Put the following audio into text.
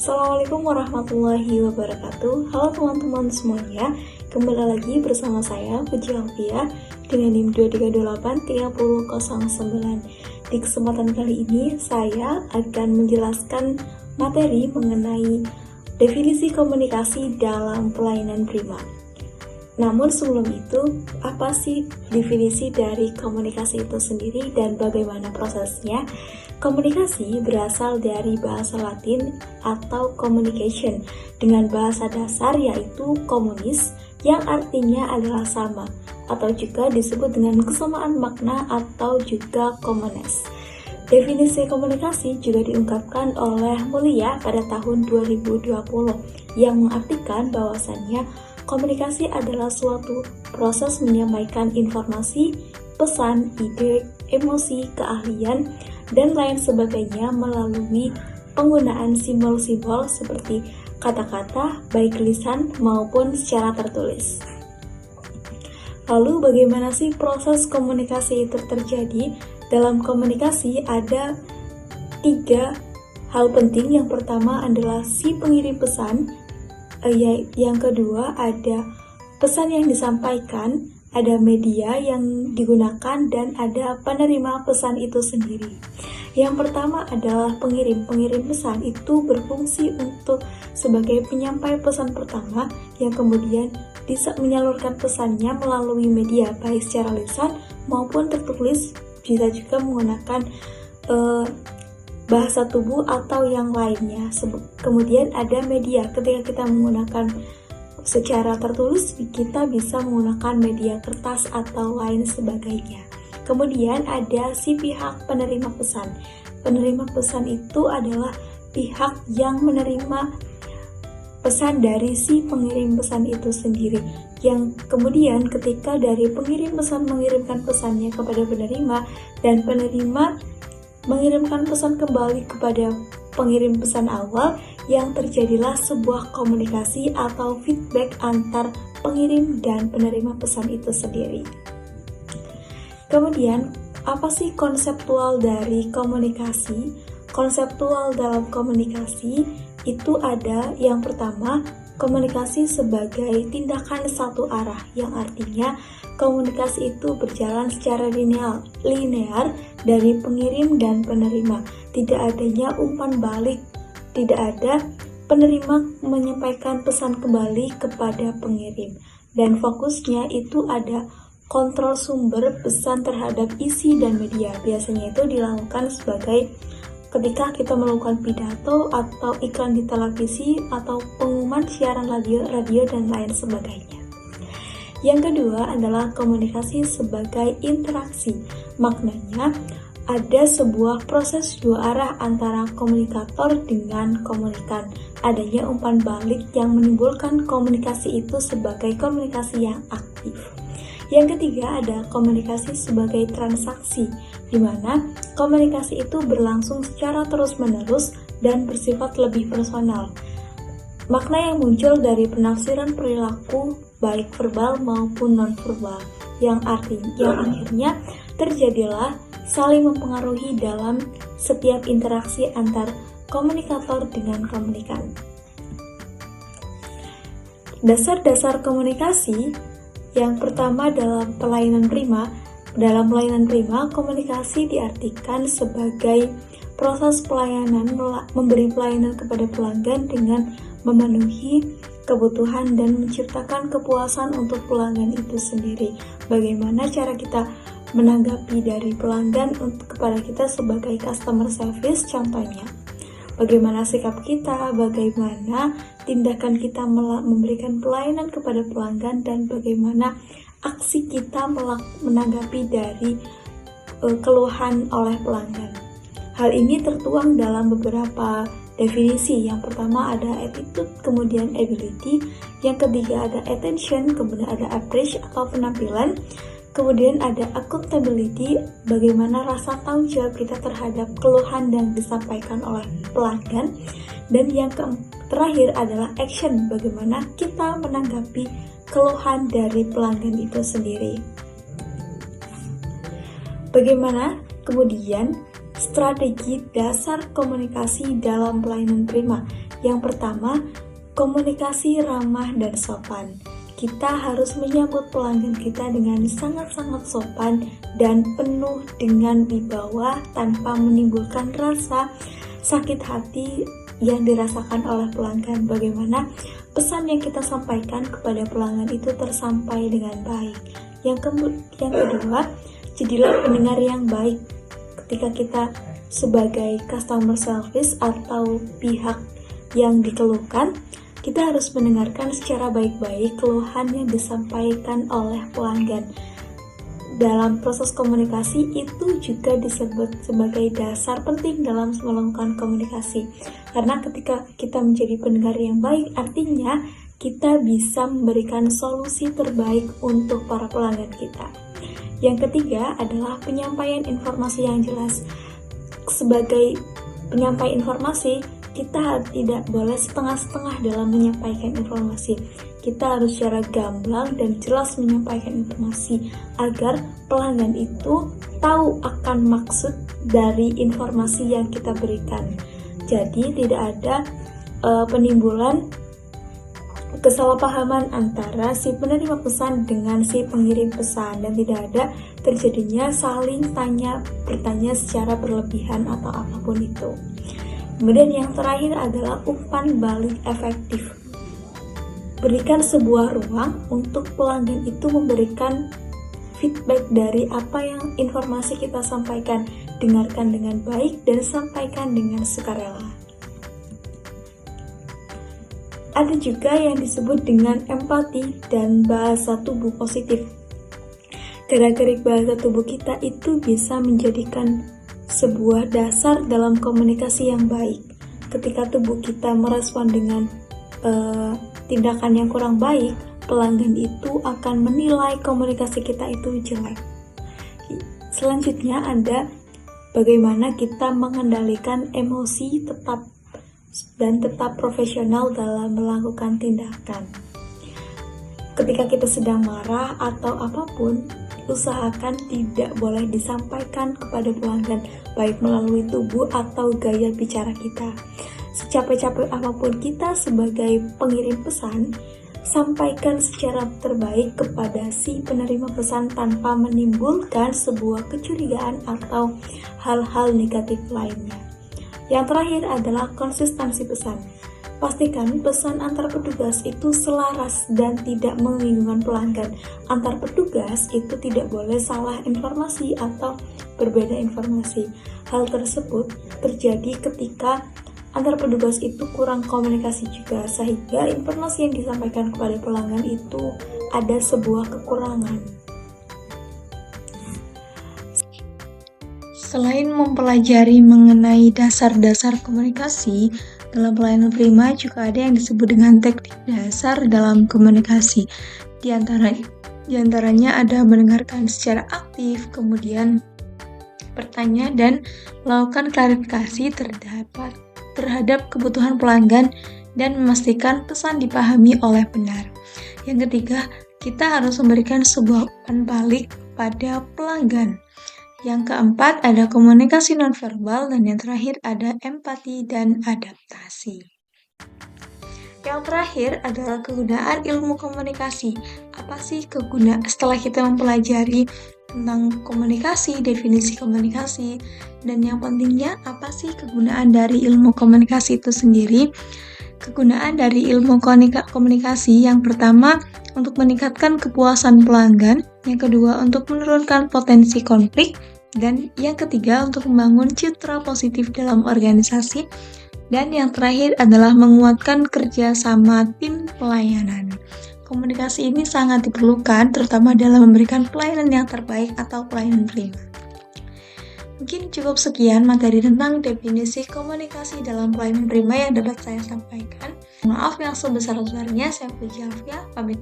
Assalamualaikum warahmatullahi wabarakatuh. Halo teman-teman semuanya, kembali lagi bersama saya Puji Alfia dengan NIM 23283009. Di kesempatan kali ini saya akan menjelaskan materi mengenai definisi komunikasi dalam pelayanan prima. Namun sebelum itu, apa sih definisi dari komunikasi itu sendiri dan bagaimana prosesnya? Komunikasi berasal dari bahasa Latin atau communication dengan bahasa dasar yaitu komunis yang artinya adalah sama atau juga disebut dengan kesamaan makna atau juga commonness. Definisi komunikasi juga diungkapkan oleh Mulia pada tahun 2020 yang mengartikan bahwasannya komunikasi adalah suatu proses menyampaikan informasi, pesan, ide, emosi, keahlian, dan lain sebagainya melalui penggunaan simbol-simbol seperti kata-kata, baik lisan maupun secara tertulis. Lalu bagaimana sih proses komunikasi itu terjadi? Dalam komunikasi ada 3 hal penting. Yang pertama adalah si pengirim pesan, yang kedua ada pesan yang disampaikan, ada media yang digunakan, dan ada penerima pesan itu sendiri. Yang pertama adalah pengirim. Pengirim pesan itu berfungsi sebagai penyampai pesan pertama yang kemudian bisa menyalurkan pesannya melalui media, baik secara lisan maupun tertulis, bisa juga menggunakan bahasa tubuh atau yang lainnya. Kemudian ada media. Ketika kita menggunakan secara tertulis, kita bisa menggunakan media kertas atau lain sebagainya. Kemudian ada si pihak penerima pesan. Penerima pesan itu adalah pihak yang menerima pesan dari si pengirim pesan itu sendiri, yang kemudian ketika dari pengirim pesan mengirimkan pesannya kepada penerima dan penerima mengirimkan pesan kembali kepada pengirim pesan awal, yang terjadilah sebuah komunikasi atau feedback antar pengirim dan penerima pesan itu sendiri. Kemudian, apa sih konseptual dari komunikasi? Konseptual dalam komunikasi itu ada yang pertama, komunikasi sebagai tindakan satu arah, yang artinya komunikasi itu berjalan secara linear dari pengirim dan penerima. Tidak adanya umpan balik, tidak ada penerima menyampaikan pesan kembali kepada pengirim. Dan fokusnya itu ada kontrol sumber pesan terhadap isi dan media. Biasanya itu dilakukan sebagai ketika kita melakukan pidato atau iklan di televisi atau pengumuman siaran radio dan lain sebagainya. Yang kedua adalah komunikasi sebagai interaksi. Maknanya ada sebuah proses dua arah antara komunikator dengan komunikan. Adanya umpan balik yang menimbulkan komunikasi itu sebagai komunikasi yang aktif. Yang ketiga ada komunikasi sebagai transaksi, di mana komunikasi itu berlangsung secara terus-menerus dan bersifat lebih personal. Makna yang muncul dari penafsiran perilaku baik verbal maupun non-verbal, yang akhirnya terjadilah saling mempengaruhi dalam setiap interaksi antar komunikator dengan komunikan. Dasar-dasar komunikasi. Yang pertama dalam pelayanan prima. Dalam pelayanan prima, komunikasi diartikan sebagai proses pelayanan, memberi pelayanan kepada pelanggan dengan memenuhi kebutuhan dan menciptakan kepuasan untuk pelanggan itu sendiri. Bagaimana cara kita menanggapi dari pelanggan kepada kita sebagai customer service contohnya. Bagaimana sikap kita, bagaimana tindakan kita memberikan pelayanan kepada pelanggan, dan bagaimana aksi kita menanggapi dari keluhan oleh pelanggan. Hal ini tertuang dalam beberapa definisi. Yang pertama ada attitude, kemudian ability, yang ketiga ada attention, kemudian ada approach atau penampilan, kemudian ada accountability, bagaimana rasa tanggung jawab kita terhadap keluhan yang disampaikan oleh pelanggan, dan yang terakhir adalah action, bagaimana kita menanggapi keluhan dari pelanggan itu sendiri. Bagaimana kemudian strategi dasar komunikasi dalam pelayanan prima. Yang pertama, komunikasi ramah dan sopan. Kita harus menyambut pelanggan kita dengan sangat-sangat sopan dan penuh dengan wibawa tanpa menimbulkan rasa sakit hati yang dirasakan oleh pelanggan. Bagaimana pesan yang kita sampaikan kepada pelanggan itu tersampai dengan baik. Yang kedua, jadilah pendengar yang baik. Ketika kita sebagai customer service atau pihak yang dikeluhkan, kita harus mendengarkan secara baik-baik keluhan yang disampaikan oleh pelanggan. Dalam proses komunikasi itu juga disebut sebagai dasar penting dalam melakukan komunikasi. Karena ketika kita menjadi pendengar yang baik, artinya kita bisa memberikan solusi terbaik untuk para pelanggan kita. Yang ketiga adalah penyampaian informasi yang jelas. Sebagai penyampai informasi, kita tidak boleh setengah-setengah dalam menyampaikan informasi. Kita harus secara gamblang dan jelas menyampaikan informasi agar pelanggan itu tahu akan maksud dari informasi yang kita berikan. Jadi tidak ada penimbulan kesalahpahaman antara si penerima pesan dengan si pengirim pesan, dan tidak ada terjadinya saling bertanya secara berlebihan atau apapun itu. Kemudian yang terakhir adalah umpan balik efektif. Berikan sebuah ruang untuk pelanggan itu memberikan feedback dari apa yang informasi kita sampaikan. Dengarkan dengan baik dan sampaikan dengan sukarela. Ada juga yang disebut dengan empati dan bahasa tubuh positif. Gerak-gerik bahasa tubuh kita itu bisa menjadikan sebuah dasar dalam komunikasi yang baik. Ketika tubuh kita merespon dengan tindakan yang kurang baik, pelanggan itu akan menilai komunikasi kita itu jelek. Selanjutnya ada bagaimana kita mengendalikan emosi tetap profesional dalam melakukan tindakan. Ketika kita sedang marah atau apapun, usahakan tidak boleh disampaikan kepada pelanggan, baik melalui tubuh atau gaya bicara kita. Secapek-capek apapun kita sebagai pengirim pesan, sampaikan secara terbaik kepada si penerima pesan tanpa menimbulkan sebuah kecurigaan atau hal-hal negatif lainnya. Yang terakhir adalah konsistensi pesan. Pastikan pesan antar petugas itu selaras dan tidak membingungkan pelanggan. Antar petugas itu tidak boleh salah informasi atau berbeda informasi. Hal tersebut terjadi ketika antar petugas itu kurang komunikasi juga, sehingga informasi yang disampaikan kepada pelanggan itu ada sebuah kekurangan. Selain mempelajari mengenai dasar-dasar komunikasi, dalam pelayanan prima juga ada yang disebut dengan teknik dasar dalam komunikasi. Di antaranya ada mendengarkan secara aktif, kemudian bertanya dan melakukan klarifikasi terhadap kebutuhan pelanggan dan memastikan pesan dipahami oleh benar. Yang ketiga, kita harus memberikan sebuah umpan balik pada pelanggan. Yang keempat ada komunikasi nonverbal, dan yang terakhir ada empati dan adaptasi. Yang terakhir adalah kegunaan ilmu komunikasi. Apa sih kegunaan setelah kita mempelajari tentang komunikasi, definisi komunikasi, dan yang pentingnya apa sih kegunaan dari ilmu komunikasi itu sendiri? Kegunaan dari ilmu komunikasi yang pertama untuk meningkatkan kepuasan pelanggan, yang kedua untuk menurunkan potensi konflik, dan yang ketiga untuk membangun citra positif dalam organisasi, dan yang terakhir adalah menguatkan kerjasama tim pelayanan. Komunikasi ini sangat diperlukan terutama dalam memberikan pelayanan yang terbaik atau pelayanan prima. Mungkin cukup sekian materi tentang definisi komunikasi dalam pelayanan prima yang dapat saya sampaikan. Maaf yang sebesar-besarnya, saya Puji Alfia, pamit.